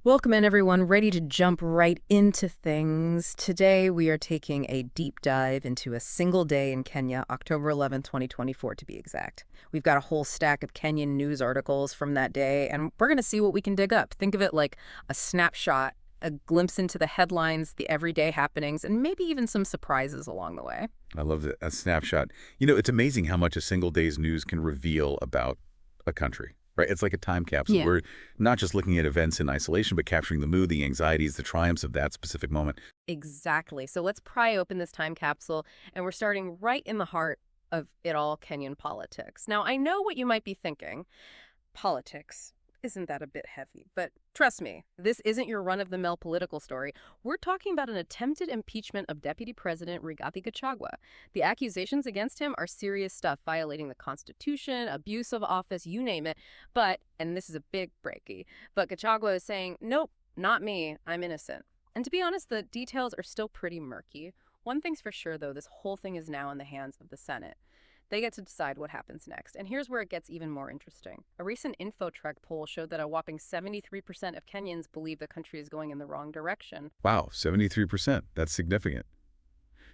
Welcome in, everyone. Ready to jump right into things. Today, we are taking a deep dive into a single day in Kenya, October 11th, 2024, to be exact. We've got a whole stack of Kenyan news articles from that day, and we're going to see what we can dig up. Think of it like a snapshot, a glimpse into the headlines, the everyday happenings, and maybe even some surprises along the way. I love a snapshot. It's amazing how much a single day's news can reveal about a country, right? It's like a time capsule. Yeah. We're not just looking at events in isolation, but capturing the mood, the anxieties, the triumphs of that specific moment. Exactly. So let's pry open this time capsule, and we're starting right in the heart of it all, Kenyan politics. Now, I know what you might be thinking. Politics. Isn't that a bit heavy? But trust me, this isn't your run-of-the-mill political story. We're talking about an attempted impeachment of Deputy President Rigathi Gachagua. The accusations against him are serious stuff, violating the Constitution, abuse of office, you name it. But, and this is a big breaky, but Gachagua is saying, nope, not me, I'm innocent. And to be honest, the details are still pretty murky. One thing's for sure, though, this whole thing is now in the hands of the Senate. They get to decide what happens next. And here's where it gets even more interesting. A recent InfoTrack poll showed that a whopping 73% of Kenyans believe the country is going in the wrong direction. Wow, 73%. That's significant.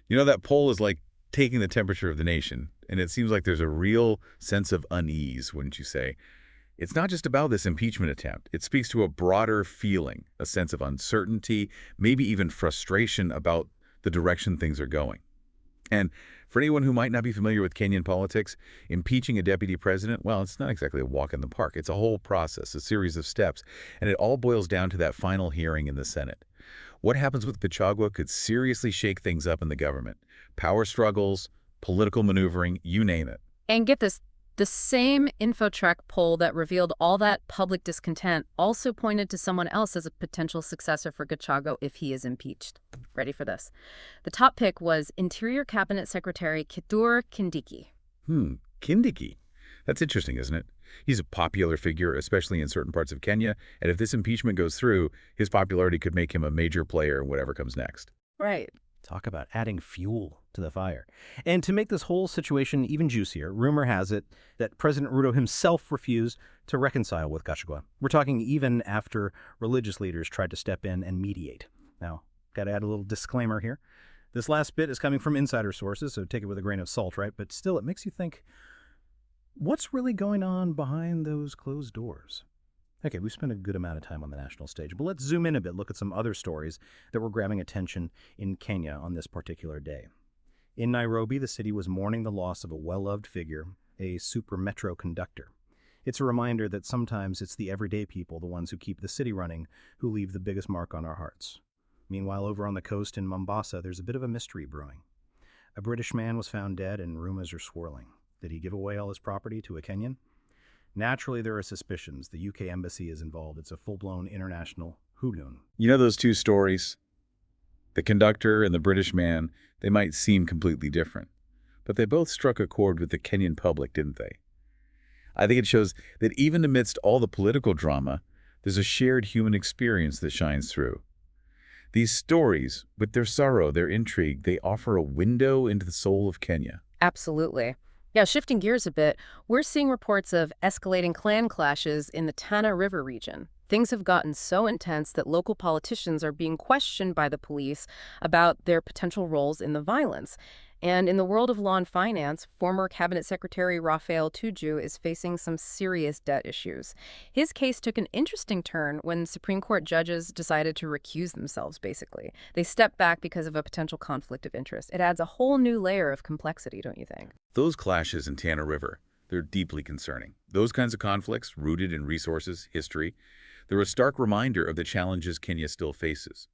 That poll is like taking the temperature of the nation, and it seems like there's a real sense of unease, wouldn't you say? It's not just about this impeachment attempt. It speaks to a broader feeling, a sense of uncertainty, maybe even frustration about the direction things are going. And for anyone who might not be familiar with Kenyan politics, impeaching a deputy president, well, it's not exactly a walk in the park. It's a whole process, a series of steps, and it all boils down to that final hearing in the Senate. What happens with Gachagua could seriously shake things up in the government. Power struggles, political maneuvering, you name it. And get this, the same InfoTrack poll that revealed all that public discontent also pointed to someone else as a potential successor for Gachagua if he is impeached. Ready for this? The top pick was Interior Cabinet Secretary Kithure Kindiki. Kindiki. That's interesting, isn't it? He's a popular figure, especially in certain parts of Kenya, and if this impeachment goes through, his popularity could make him a major player in whatever comes next. Right. Talk about adding fuel to the fire. And to make this whole situation even juicier, rumor has it that President Ruto himself refused to reconcile with Gachagua. We're talking even after religious leaders tried to step in and mediate. Now, got to add a little disclaimer here. This last bit is coming from insider sources, so take it with a grain of salt, right? But still, it makes you think, what's really going on behind those closed doors? Okay, we've spent a good amount of time on the national stage, but let's zoom in a bit, look at some other stories that were grabbing attention in Kenya on this particular day. In Nairobi, the city was mourning the loss of a well-loved figure, a super metro conductor. It's a reminder that sometimes it's the everyday people, the ones who keep the city running, who leave the biggest mark on our hearts. Meanwhile, over on the coast in Mombasa, there's a bit of a mystery brewing. A British man was found dead and rumors are swirling. Did he give away all his property to a Kenyan? Naturally, there are suspicions. The UK embassy is involved. It's a full-blown international hoodoo. Those two stories, the conductor and the British man, they might seem completely different, but they both struck a chord with the Kenyan public, didn't they? I think it shows that even amidst all the political drama, there's a shared human experience that shines through. These stories, with their sorrow, their intrigue, they offer a window into the soul of Kenya. Absolutely. Yeah, shifting gears a bit, we're seeing reports of escalating clan clashes in the Tana River region. Things have gotten so intense that local politicians are being questioned by the police about their potential roles in the violence. And in the world of law and finance, former Cabinet Secretary Raphael Tuju is facing some serious debt issues. His case took an interesting turn when Supreme Court judges decided to recuse themselves, basically. They stepped back because of a potential conflict of interest. It adds a whole new layer of complexity, don't you think? Those clashes in Tana River, they're deeply concerning. Those kinds of conflicts, rooted in resources, history, they're a stark reminder of the challenges Kenya still faces.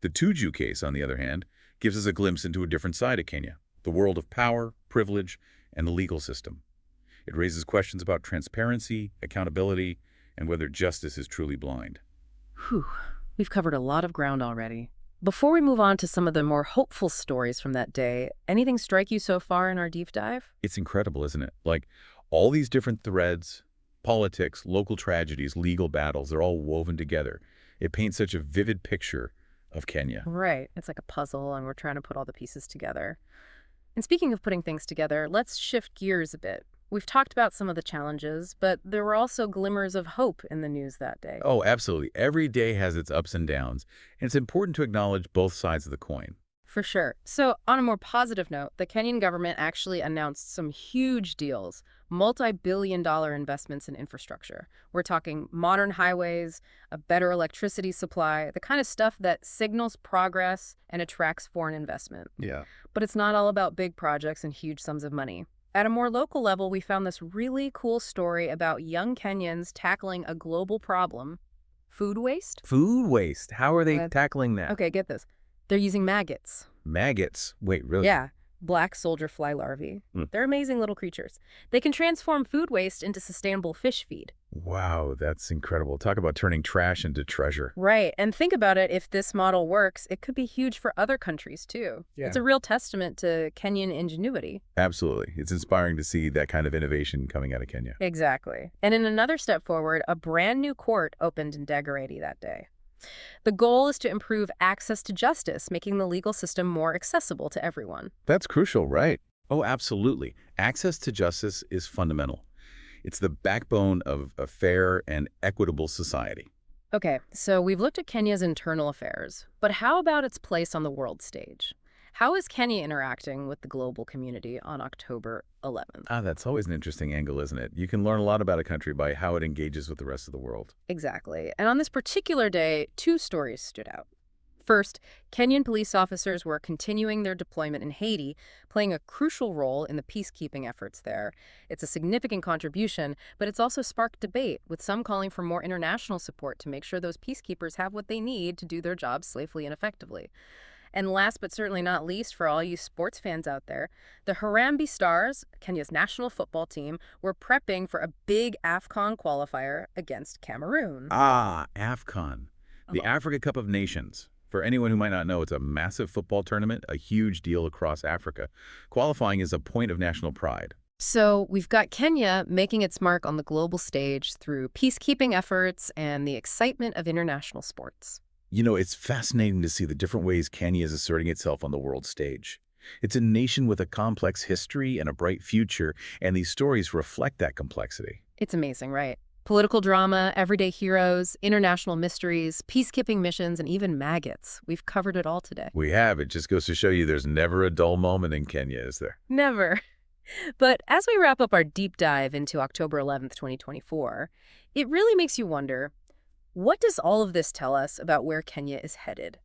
The Tuju case, on the other hand, gives us a glimpse into a different side of Kenya, the world of power, privilege, and the legal system. It raises questions about transparency, accountability, and whether justice is truly blind. Whew, we've covered a lot of ground already. Before we move on to some of the more hopeful stories from that day, anything strike you so far in our deep dive? It's incredible, isn't it? Like, all these different threads, politics, local tragedies, legal battles, they're all woven together. It paints such a vivid picture of Kenya. Right. It's like a puzzle, and we're trying to put all the pieces together. And speaking of putting things together, let's shift gears a bit. We've talked about some of the challenges, but there were also glimmers of hope in the news that day. Oh, absolutely. Every day has its ups and downs, and it's important to acknowledge both sides of the coin. For sure. So, on a more positive note, the Kenyan government actually announced some huge deals, multi-billion-dollar investments in infrastructure. We're talking modern highways, a better electricity supply, the kind of stuff that signals progress and attracts foreign investment. Yeah. But it's not all about big projects and huge sums of money. At a more local level, we found this really cool story about young Kenyans tackling a global problem, food waste. Food waste. How are they Uh, tackling that? Okay, get this. They're using maggots. Maggots. Wait, really? Yeah, black soldier fly larvae. Hmm. They're amazing little creatures. They can transform food waste into sustainable fish feed. Wow, that's incredible. Talk about turning trash into treasure. Right, and think about it, if this model works, it could be huge for other countries too. Yeah. It's a real testament to Kenyan ingenuity. Absolutely. It's inspiring to see that kind of innovation coming out of Kenya. Exactly. And in another step forward, a brand new court opened in Dagoretti that day. The goal is to improve access to justice, making the legal system more accessible to everyone. That's crucial, right? Oh, absolutely. Access to justice is fundamental. It's the backbone of a fair and equitable society. Okay, so we've looked at Kenya's internal affairs, but how about its place on the world stage? How is Kenya interacting with the global community on October 11th? That's always an interesting angle, isn't it? You can learn a lot about a country by how it engages with the rest of the world. Exactly. And on this particular day, two stories stood out. First, Kenyan police officers were continuing their deployment in Haiti, playing a crucial role in the peacekeeping efforts there. It's a significant contribution, but it's also sparked debate, with some calling for more international support to make sure those peacekeepers have what they need to do their jobs safely and effectively. And last but certainly not least, for all you sports fans out there, the Harambee Stars, Kenya's national football team, were prepping for a big AFCON qualifier against Cameroon. AFCON, the Africa Cup of Nations. For anyone who might not know, it's a massive football tournament, a huge deal across Africa. Qualifying is a point of national pride. So we've got Kenya making its mark on the global stage through peacekeeping efforts and the excitement of international sports. You know, it's fascinating to see the different ways Kenya is asserting itself on the world stage. It's a nation with a complex history and a bright future, and these stories reflect that complexity. It's amazing, right? Political drama, everyday heroes, international mysteries, peacekeeping missions, and even maggots. We've covered it all today. We have. It just goes to show you there's never a dull moment in Kenya, is there? Never. But as we wrap up our deep dive into October 11th, 2024, it really makes you wonder, what does all of this tell us about where Kenya is headed?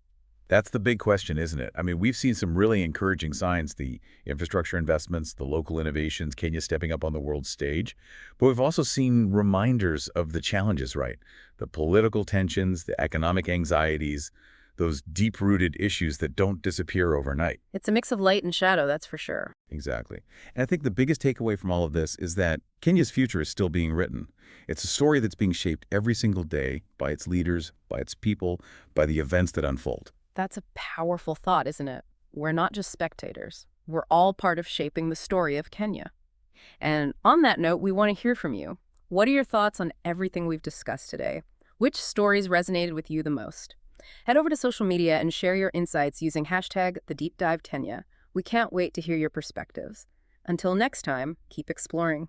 That's the big question, isn't it? I mean, we've seen some really encouraging signs, the infrastructure investments, the local innovations, Kenya stepping up on the world stage. But we've also seen reminders of the challenges, right? The political tensions, the economic anxieties, those deep-rooted issues that don't disappear overnight. It's a mix of light and shadow, that's for sure. Exactly. And I think the biggest takeaway from all of this is that Kenya's future is still being written. It's a story that's being shaped every single day by its leaders, by its people, by the events that unfold. That's a powerful thought, isn't it? We're not just spectators. We're all part of shaping the story of Kenya. And on that note, we want to hear from you. What are your thoughts on everything we've discussed today? Which stories resonated with you the most? Head over to social media and share your insights using hashtag #TheDeepDiveKenya. We can't wait to hear your perspectives. Until next time, keep exploring.